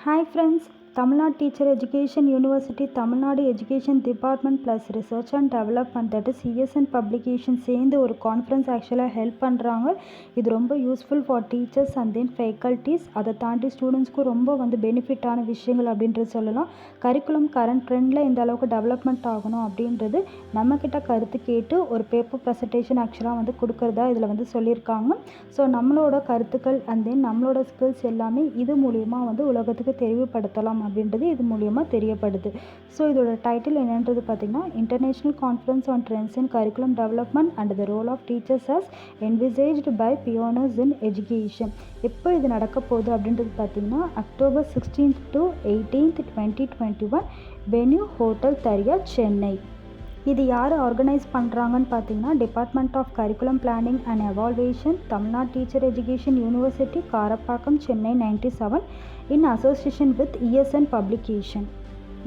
Hi friends, Tamil Nadu Teacher Education University, Tamil Nadu Education Department plus Research and Development, that is CSN Publication சேர்ந்து ஒரு conference ஆக்சுவலாக help பண்ணுறாங்க. இது ரொம்ப useful for teachers and then faculties. அதை தாண்டி ஸ்டூடெண்ட்ஸ்க்கும் ரொம்ப பெனிஃபிட்டான விஷயங்கள் அப்படின்றது சொல்லலாம். கரிக்குலம் கரண்ட் ட்ரெண்டில் இந்த அளவுக்கு டெவலப்மெண்ட் ஆகணும் அப்படின்றது நம்மக்கிட்ட கருத்து கேட்டு ஒரு பேப்பர் ப்ரெசன்டேஷன் ஆக்சுவலாக கொடுக்குறதா இதில் சொல்லியிருக்காங்க. ஸோ நம்மளோட கருத்துக்கள் அண்ட் தென் நம்மளோட ஸ்கில்ஸ் எல்லாமே இது மூலிமா உலகத்துக்கு தெரிவுபடுத்தலாம் அப்படின்றது இது மூலியமாக தெரியப்படுது. ஸோ இதோட டைட்டில் என்னன்றது பார்த்திங்கன்னா, international conference on trends in curriculum development and the role of teachers as envisaged by pioneers in education. எப்போ இது நடக்க போகுது அப்படின்றது பார்த்திங்கன்னா, October 16th to 18th 2021 venue hotel தரியா, சென்னை. இது யார் ஆர்கனைஸ் பண்ணுறாங்கன்னு பார்த்தீங்கன்னா, department of curriculum planning and evaluation, Tamil Nadu teacher education university, Karapakkam, Chennai 97 in association with ESN publication.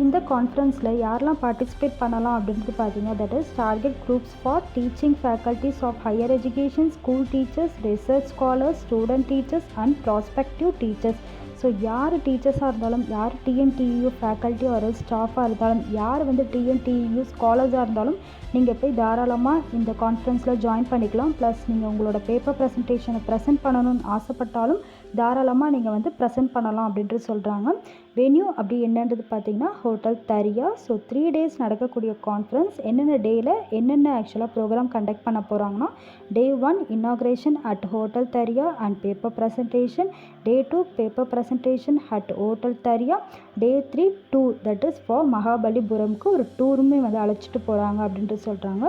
இந்த கான்ஃபரன்ஸில் யாரெல்லாம் பார்ட்டிசிபேட் பண்ணலாம் அப்படின்றது பார்த்தீங்கன்னா, that is target groups for teaching faculties of higher education, school teachers, research scholars, student teachers and prospective teachers. So யார் டீச்சர்ஸாக இருந்தாலும், யார் TNTU faculty ஒரு ஸ்டாஃபாக இருந்தாலும், யார் TNTU ஸ்காலர்ஸாக இருந்தாலும் நீங்கள் போய் தாராளமாக இந்த கான்ஃபரன்ஸில் ஜாயின் பண்ணிக்கலாம். ப்ளஸ் நீங்கள் உங்களோட பேப்பர் ப்ரெசன்டேஷனை ப்ரெசென்ட் பண்ணணும்னு ஆசைப்பட்டாலும் தாராளமாக நீங்கள் ப்ரெசென்ட் பண்ணலாம் அப்படின்ட்டு சொல்கிறாங்க. வென்யூ அப்படி என்னன்றது பார்த்தீங்கன்னா, ஹோட்டல் தரியா. ஸோ 3 days நடக்கக்கூடிய கான்ஃபரன்ஸ் என்னென்ன டேயில் என்னென்ன ஆக்சுவலாக ப்ரோக்ராம் கண்டக்ட் பண்ண போகிறாங்கன்னா, Day 1 inauguration at hotel Dariya and paper presentation, Day 2 paper presentation at hotel Dariya, Day 3 tour, that is for மகாபலிபுரம்க்கு ஒரு டூருமே அழைச்சிட்டு போகிறாங்க அப்படின்ட்டு சொல்கிறாங்க.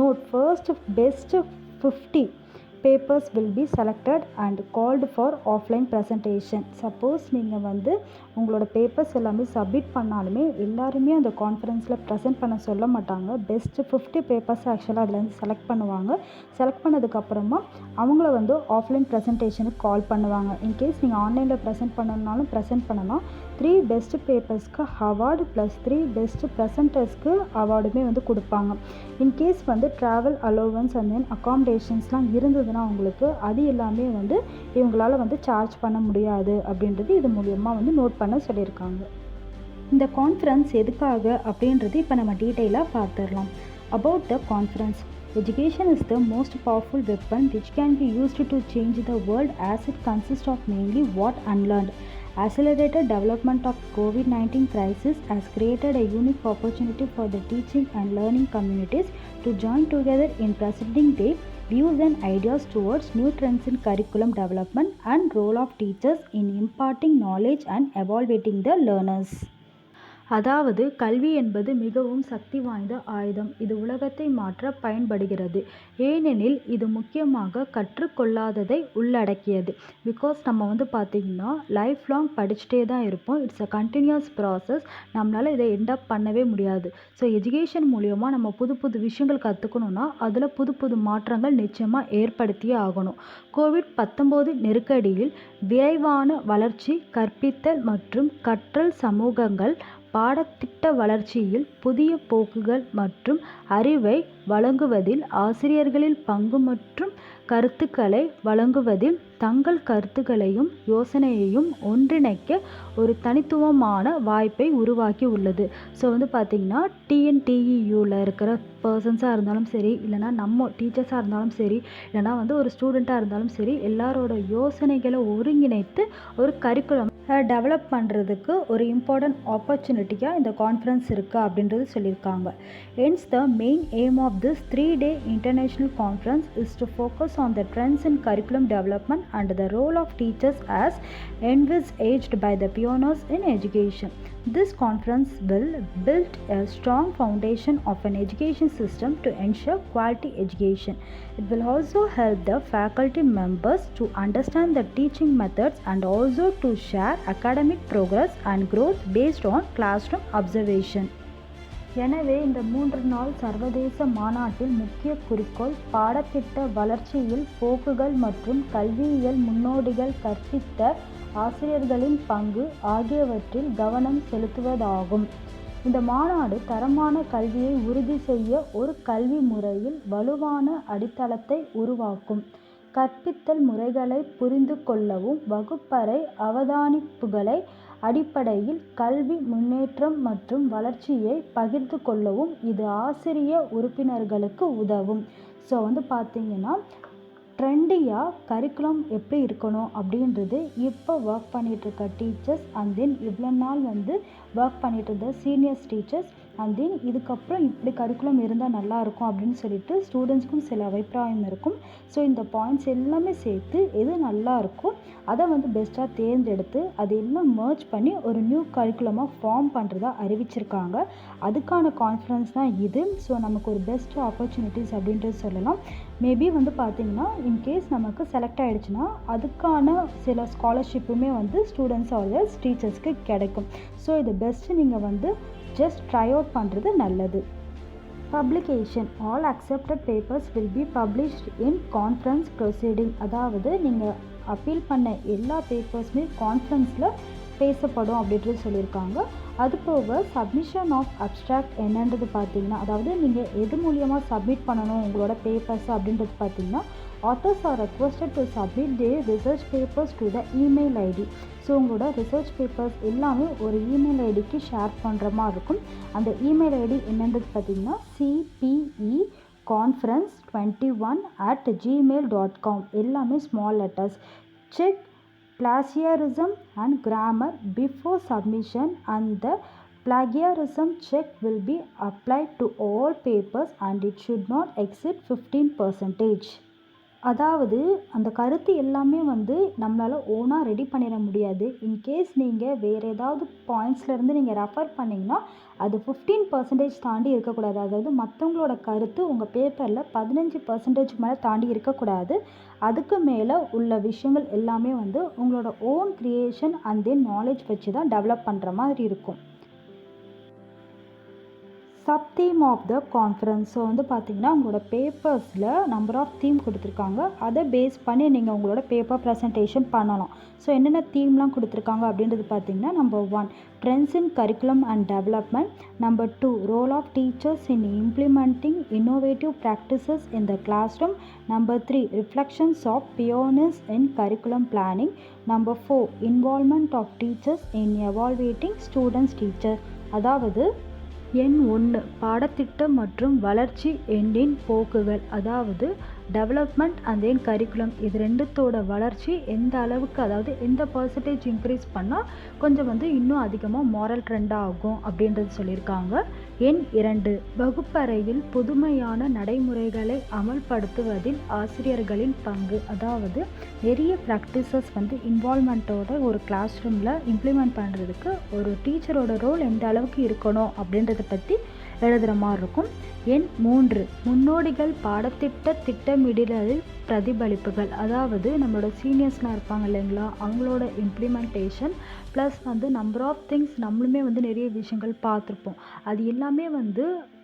Note, first best 50 papers will be selected and called for offline presentation. Suppose நீங்கள் உங்களோட பேப்பர்ஸ் எல்லாமே சப்மிட் பண்ணாலுமே எல்லாருமே அந்த கான்ஃபரன்ஸில் ப்ரெசென்ட் பண்ண சொல்ல மாட்டாங்க. பெஸ்ட்டு 50 பேப்பர்ஸ் ஆக்சுவலாக அதில் செலக்ட் பண்ணுவாங்க. செலக்ட் பண்ணதுக்கப்புறமா அவங்கள ஆஃப்லைன் ப்ரெசன்டேஷனுக்கு கால் பண்ணுவாங்க. இன்கேஸ் நீங்கள் ஆன்லைனில் ப்ரெசென்ட் பண்ணணுனாலும் ப்ரெசென்ட் பண்ணலாம். 3 பெஸ்ட் பேப்பர்ஸ்க்கு அவார்டு ப்ளஸ் 3 பெஸ்ட் ப்ரெசன்டர்ஸ்க்கு அவார்டுமே கொடுப்பாங்க. In case travel allowance and then அகாமடேஷன்ஸ்லாம் இருந்ததுன்னா உங்களுக்கு அது எல்லாமே இவங்களால் சார்ஜ் பண்ண முடியாது அப்படின்றது இது மூலியமாக நோட் பண்ண சொல்லியிருக்காங்க. இந்த கான்ஃபரன்ஸ் எதுக்காக அப்படின்றது இப்போ நம்ம டீட்டெயிலாக பார்த்துடலாம். About the conference. Education is the most powerful weapon which can be used to change the world, as it consists of mainly what unlearned. Accelerated development of COVID-19 crisis has created a unique opportunity for the teaching and learning communities to join together in presenting their views and ideas towards new trends in curriculum development and role of teachers in imparting knowledge and evaluating the learners. அதாவது கல்வி என்பது மிகவும் சக்தி வாய்ந்த ஆயுதம். இது உலகத்தை மாற்ற பயன்படுகிறது. ஏனெனில் இது முக்கியமாக கற்றுக்கொள்ளாததை உள்ளடக்கியது. பிகாஸ் நம்ம பார்த்திங்கன்னா லைஃப் லாங் படிச்சுட்டே தான் இருப்போம். It's a continuous process. நம்மளால் இதை எண்டப் பண்ணவே முடியாது. ஸோ எஜுகேஷன் மூலிமா நம்ம புது புது விஷயங்கள் கற்றுக்கணுன்னா அதில் புது புது மாற்றங்கள் நிச்சயமாக ஏற்படுத்தியே ஆகணும். COVID-19 நெருக்கடியில் விரைவான வளர்ச்சி, கற்பித்தல் மற்றும் கற்றல் சமூகங்கள் பாடத்திட்ட வளர்ச்சியில் புதிய போக்குகள் மற்றும் அறிவை வழங்குவதில் ஆசிரியர்களின் பங்கு மற்றும் கருத்துக்களை வழங்குவதில் தங்கள் கருத்துக்களையும் யோசனையையும் ஒன்றிணைக்க ஒரு தனித்துவமான வாய்ப்பை உருவாக்கி உள்ளது. ஸோ பார்த்திங்கன்னா TNTUவில் இருக்கிற பர்சன்ஸாக இருந்தாலும் சரி, இல்லைனா நம்ம டீச்சர்ஸாக இருந்தாலும் சரி, இல்லைனா ஒரு ஸ்டூடெண்ட்டாக இருந்தாலும் சரி, எல்லாரோட யோசனைகளை ஒருங்கிணைத்து ஒரு கரிக்குலம் டெவலப் பண்ணுறதுக்கு ஒரு இம்பார்ட்டன்ட் ஆப்பர்ச்சுனிட்டியாக இந்த கான்ஃபரன்ஸ் இருக்குது அப்படின்றது சொல்லியிருக்காங்க. Hence the main aim of this 3-day international conference is to focus on the trends in curriculum development and the role of teachers as envisaged by the pioneers in education. This conference will build a strong foundation of an education system to ensure quality education. It will also help the faculty members to understand the teaching methods and also to share academic progress and growth based on classroom observation. எனவே இந்த 3 நாள் சர்வதேச மாநாட்டில் முக்கிய குறிக்கோள் பாடத்திட்ட வளர்ச்சியில் போக்குகள் மற்றும் கல்வியியல் முன்னோடிகள், கற்பித்த ஆசிரியர்களின் பங்கு ஆகியவற்றில் கவனம் செலுத்துவதாகும். இந்த மாநாடு தரமான கல்வியை உறுதி செய்ய ஒரு கல்வி முறையில் வலுவான அடித்தளத்தை உருவாக்கும். கற்பித்தல் முறைகளை புரிந்து கொள்ளவும் வகுப்பறை அவதானிப்புகளை அடிப்படையில் கல்வி முன்னேற்றம் மற்றும் வளர்ச்சியை பகிர்ந்து கொள்ளவும் இது ஆசிரிய உறுப்பினர்களுக்கு உதவும். ஸோ பார்த்தீங்கன்னா ட்ரெண்டியாக கரிக்குலம் எப்படி இருக்கணும் அப்படின்றது இப்போ ஒர்க் பண்ணிகிட்ருக்க டீச்சர்ஸ் அண்ட் தென் இவ்வளோ நாள் ஒர்க் பண்ணிகிட்டு இருந்த சீனியர்ஸ் டீச்சர்ஸ் அண்ட் தென் இதுக்கப்புறம் இப்படி கரிக்குலம் இருந்தால் நல்லாயிருக்கும் அப்படின்னு சொல்லிட்டு ஸ்டூடெண்ட்ஸ்க்கும் சில அபிப்பிராயம் இருக்கும். ஸோ இந்த பாயிண்ட்ஸ் எல்லாமே சேர்த்து எது நல்லா இருக்கும் அதை பெஸ்ட்டாக தேர்ந்தெடுத்து அது எல்லாம் மர்ஜ் பண்ணி ஒரு நியூ கரிக்குலமாக ஃபார்ம் பண்ணுறதா அறிவிச்சிருக்காங்க. அதுக்கான கான்ஃபரன்ஸ் தான் இது. ஸோ நமக்கு ஒரு பெஸ்ட் ஆப்பர்ச்சுனிட்டிஸ் அப்படின்றது சொல்லலாம். மேபி பார்த்தீங்கன்னா இன்கேஸ் நமக்கு செலக்ட் ஆகிடுச்சுன்னா அதுக்கான சில ஸ்காலர்ஷிப்புமே ஸ்டூடெண்ட்ஸ் ஆர் டீச்சர்ஸ்க்கு கிடைக்கும். ஸோ இது பெஸ்ட்டு நீங்கள் ஜஸ்ட் ட்ரை அவுட் பண்ணுறது நல்லது. Publication all accepted papers will be published in conference proceeding. அதாவது நீங்கள் அப்பீல் பண்ண எல்லா பேப்பர்ஸுமே கான்ஃபரன்ஸில் பேசப்படும் அப்படின்றது சொல்லியிருக்காங்க. அது போக சப்மிஷன் ஆஃப் அப்ஸ்ட்ராக்ட் என்னன்றது பார்த்தீங்கன்னா அதாவது நீங்கள் எது மூலியமாக சப்மிட் பண்ணணும் உங்களோட பேப்பர்ஸ் அப்படின்றது பார்த்தீங்கன்னா authors are requested to submit their research papers to the email ID. So உங்களோட ரிசர்ச் பேப்பர்ஸ் எல்லாமே ஒரு இமெயில் ஐடிக்கு ஷேர் பண்ணுற மாதிரி இருக்கும். அந்த இமெயில் ஐடி என்னன்றது பார்த்தீங்கன்னா cpeconference21@gmail.com. எல்லாமே small letters. Check plagiarism and grammar before submission and the plagiarism check will be applied to all papers and it should not exceed 15%. அதாவது அந்த கருத்து எல்லாமே நம்மளால் ஓனாக ரெடி பண்ணிட முடியாது. இன்கேஸ் நீங்கள் வேறு ஏதாவது பாயிண்ட்ஸ்லேருந்து நீங்கள் ரெஃபர் பண்ணிங்கன்னா அது 15% தாண்டி இருக்கக்கூடாது. அதாவது மற்றவங்களோட கருத்து உங்கள் பேப்பரில் 15% மேலே தாண்டி இருக்கக்கூடாது. அதுக்கு மேலே உள்ள விஷயங்கள் எல்லாமே உங்களோட own creation and then knowledge வச்சு தான் டெவலப் பண்ணுற மாதிரி இருக்கும். Sub theme of the conference. So பார்த்தீங்கன்னா உங்களோட பேப்பர்ஸில் நம்பர் ஆஃப் தீம் கொடுத்துருக்காங்க. அதை பேஸ் பண்ணி நீங்கள் உங்களோட பேப்பர் ப்ரெசன்டேஷன் பண்ணலாம். ஸோ என்னென்ன தீம்லாம் கொடுத்துருக்காங்க அப்படின்றது பார்த்தீங்கன்னா number 1 trends in curriculum and development. Number 2 role of teachers in implementing innovative practices in the classroom. Number 3 reflections of pioneers in curriculum planning. Number 4 involvement of teachers in evaluating students teacher. அதாவது எண் 1 பாடத்திட்டம் மற்றும் வளர்ச்சி எண்ணின் போக்குகள். அதாவது development and then curriculum இது ரெண்டுத்தோட வளர்ச்சி எந்த அளவுக்கு அதாவது எந்த பர்சன்டேஜ் இன்க்ரீஸ் பண்ணால் கொஞ்சம் இன்னும் அதிகமாக மாரல் ட்ரெண்டாக ஆகும் அப்படின்றது சொல்லியிருக்காங்க. எண் 2 வகுப்பறையில் புதுமையான நடைமுறைகளை அமல்படுத்துவதில் ஆசிரியர்களின் பங்கு. அதாவது நிறைய ப்ராக்டிசஸ் இன்வால்மெண்ட்டோட ஒரு கிளாஸ் ரூமில் இம்ப்ளிமெண்ட் பண்ணுறதுக்கு ஒரு டீச்சரோட ரோல் எந்த அளவுக்கு இருக்கணும் அப்படின்றத பற்றி எழுதுகிற மாதிரி இருக்கும். எண் 3 முன்னோடிகள் பாடத்திட்ட திட்டமிடலில் பிரதிபலிப்புகள். அதாவது நம்மளோட சீனியர்ஸ்லாம் இருப்பாங்க இல்லைங்களா அவங்களோட implementation plus number of things நம்மளுமே நிறைய விஷயங்கள் பார்த்துருப்போம். அது எல்லாமே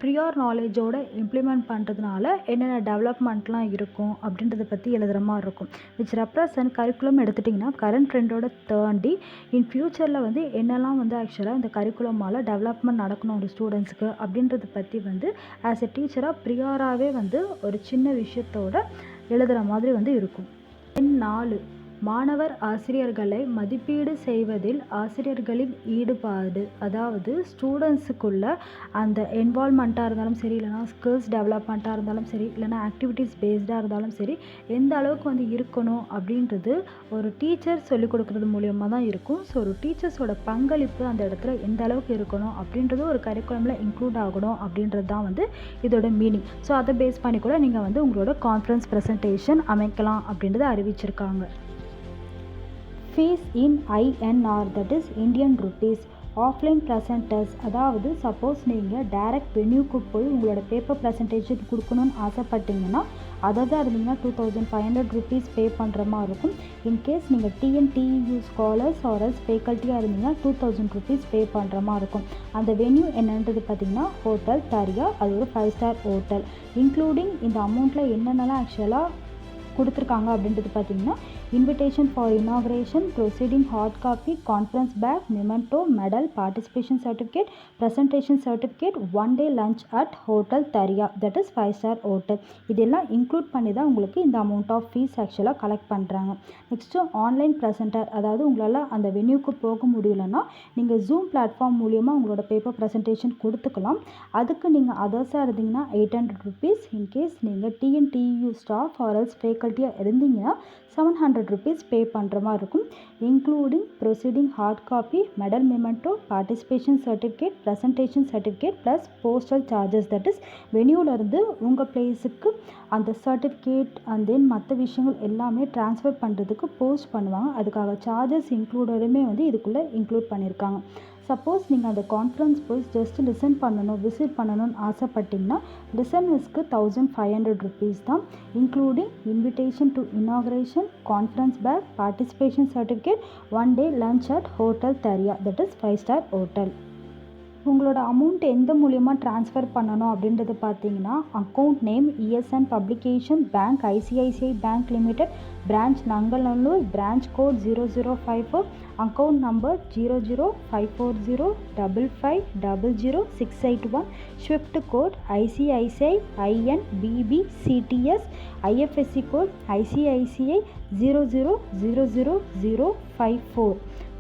ப்ரியார் நாலேஜோட இம்ப்ளிமெண்ட் பண்ணுறதுனால என்னென்ன டெவலப்மெண்ட்லாம் இருக்கும் அப்படின்றத பற்றி எழுதுகிற மாதிரி இருக்கும். விச் ரெப்ரசன்ட் கரிக்குலம் எடுத்துட்டிங்கன்னா கரண்ட் ட்ரெண்டோட தாண்டி இன் ஃப்யூச்சரில் என்னெல்லாம் ஆக்சுவலாக இந்த கரிக்குலமால் டெவலப்மெண்ட் நடக்கணும் ஒரு ஸ்டூடெண்ட்ஸுக்கு அப்படின்றத பற்றி ஆஸ் எ டீச்சராக ப்ரியாராகவே ஒரு சின்ன விஷயத்தோட எழுதுகிற மாதிரி இருக்கும். எண் 4 மாணவர் ஆசிரியர்களை மதிப்பீடு செய்வதில் ஆசிரியர்களின் ஈடுபாடு. அதாவது ஸ்டூடெண்ட்ஸுக்குள்ள அந்த என்வால்மெண்ட்டாக இருந்தாலும் சரி இல்லைனா ஸ்கில்ஸ் டெவலப்மெண்ட்டாக இருந்தாலும் சரி இல்லைனா ஆக்டிவிட்டீஸ் பேஸ்டாக இருந்தாலும் சரி எந்த அளவுக்கு இருக்கணும் அப்படின்றது ஒரு டீச்சர் சொல்லிக் கொடுக்குறது மூலியமாக தான் இருக்கும். ஸோ ஒரு டீச்சர்ஸோட பங்களிப்பு அந்த இடத்துல எந்த அளவுக்கு இருக்கணும் அப்படின்றது ஒரு கரிக்குலமில் இன்க்ளூட் ஆகணும் அப்படின்றது தான் இதோட மீனிங். ஸோ அதை பேஸ் பண்ணி கூட நீங்கள் உங்களோட கான்ஃபரன்ஸ் ப்ரெசன்டேஷன் அமைக்கலாம் அப்படின்றத அறிவிச்சிருக்காங்க. Fees in INR that is Indian rupees. Offline presenters அதாவது சப்போஸ் நீங்கள் டைரக்ட் வென்யூக்கு போய் உங்களோட பேப்பர் ப்ரெசன்டேஷன் கொடுக்கணும்னு ஆசைப்பட்டீங்கன்னா அதை தான் இருந்தீங்கன்னா 2500 rupees பே பண்ணுற மாதிரி இருக்கும். இன்கேஸ் நீங்கள் TNTU ஸ்காலர்ஸ் ஆர்எல்ஸ் ஃபேக்கல்ட்டியாக இருந்தீங்கன்னா 2000 rupees பே பண்ணுற மாதிரி இருக்கும். அந்த வென்யூ என்னன்றது பார்த்தீங்கன்னா ஹோட்டல் தரியா. அது ஒரு 5-star ஹோட்டல். இன்க்ளூடிங் இந்த அமௌண்ட்டில் என்னென்னலாம் ஆக்சுவலாக கொடுத்துருக்காங்க அப்படின்றது பார்த்தீங்கன்னா invitation for inauguration, proceeding hard copy, conference bag, memento, medal, participation certificate, presentation certificate, 1 day lunch at hotel Tharia, that is 5-star hotel. இதெல்லாம் இன்க்ளூட் பண்ணி தான் உங்களுக்கு இந்த அமௌண்ட் ஆஃப் ஃபீஸ் ஆக்சுவலாக கலெக்ட் பண்ணுறாங்க. நெக்ஸ்ட்டு ஆன்லைன் ப்ரெசென்டர், அதாவது உங்களால் அந்த வென்யூக்கு போக முடியலன்னா நீங்கள் ஜூம் பிளாட்ஃபார்ம் மூலியமாக உங்களோட பேப்பர் ப்ரெசன்டேஷன் கொடுத்துக்கலாம். அதுக்கு நீங்கள் அதர்ஸாக இருந்தீங்கன்னா 800 rupees, இன்கேஸ் நீங்கள் டிஎன்டியூ ஸ்டாஃப் ஆர்எல்ஸ் ஃபேக்கல்ட்டியாக இருந்தீங்கன்னா 700 rupees பே பண்ணுற மாதிரி இருக்கும். Including proceeding hard copy, medal, memento, participation certificate, presentation certificate plus postal charges, that is வென்யூலேருந்து உங்கள் பிளேஸுக்கு அந்த சர்டிஃபிகேட் அண்ட் தென் மற்ற விஷயங்கள் எல்லாமே ட்ரான்ஸ்ஃபர் பண்ணுறதுக்கு போஸ்ட் பண்ணுவாங்க. அதுக்காக சார்ஜஸ் இன்க்ளூடடுமே இதுக்குள்ளே இன்க்ளூட் பண்ணியிருக்காங்க. சப்போஸ் நீங்கள் அந்த கான்ஃபரன்ஸ் போய் ஜஸ்ட் லிசன் பண்ணணும், விசிட் பண்ணணும்னு ஆசைப்பட்டிங்கன்னா லிசனர்ஸ்க்கு 1500 rupees தான், including invitation to inauguration, conference bag, participation certificate, 1 day lunch at hotel Tharia, that is 5-star hotel. உங்களோட அமௌண்ட் எந்த மூலியமாக ட்ரான்ஸ்ஃபர் பண்ணணும் அப்படின்றது பார்த்தீங்கன்னா account name ESN publication, bank ICICI bank limited, branch Nanganallur, branch code 0054, account number 0054055000681, swift code ICICI INBBCTS, IFSC code ICICI 0000054.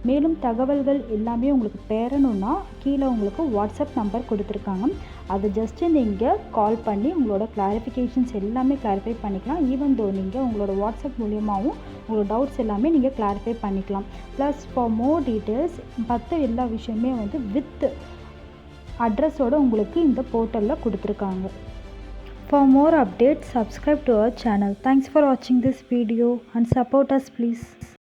மேலும் தகவல்கள் எல்லாமே உங்களுக்கு பெறணும்னா கீழே உங்களுக்கு வாட்ஸ்அப் நம்பர் கொடுத்துருக்காங்க. அதை ஜஸ்ட்டு நீங்கள் கால் பண்ணி உங்களோட கிளாரிஃபிகேஷன்ஸ் எல்லாமே கிளாரிஃபை பண்ணிக்கலாம். ஈவன் தோ நீங்கள் உங்களோட வாட்ஸ்அப் மூலியமாகவும் உங்களோட டவுட்ஸ் எல்லாமே நீங்கள் கிளாரிஃபை பண்ணிக்கலாம். ப்ளஸ் ஃபார் மோர் டீட்டெயில்ஸ் மற்ற எல்லா விஷயமே வித் அட்ரஸோடு உங்களுக்கு இந்த போர்ட்டலில் கொடுத்துருக்காங்க. For more updates, subscribe to our channel. Thanks for watching this video and support us please.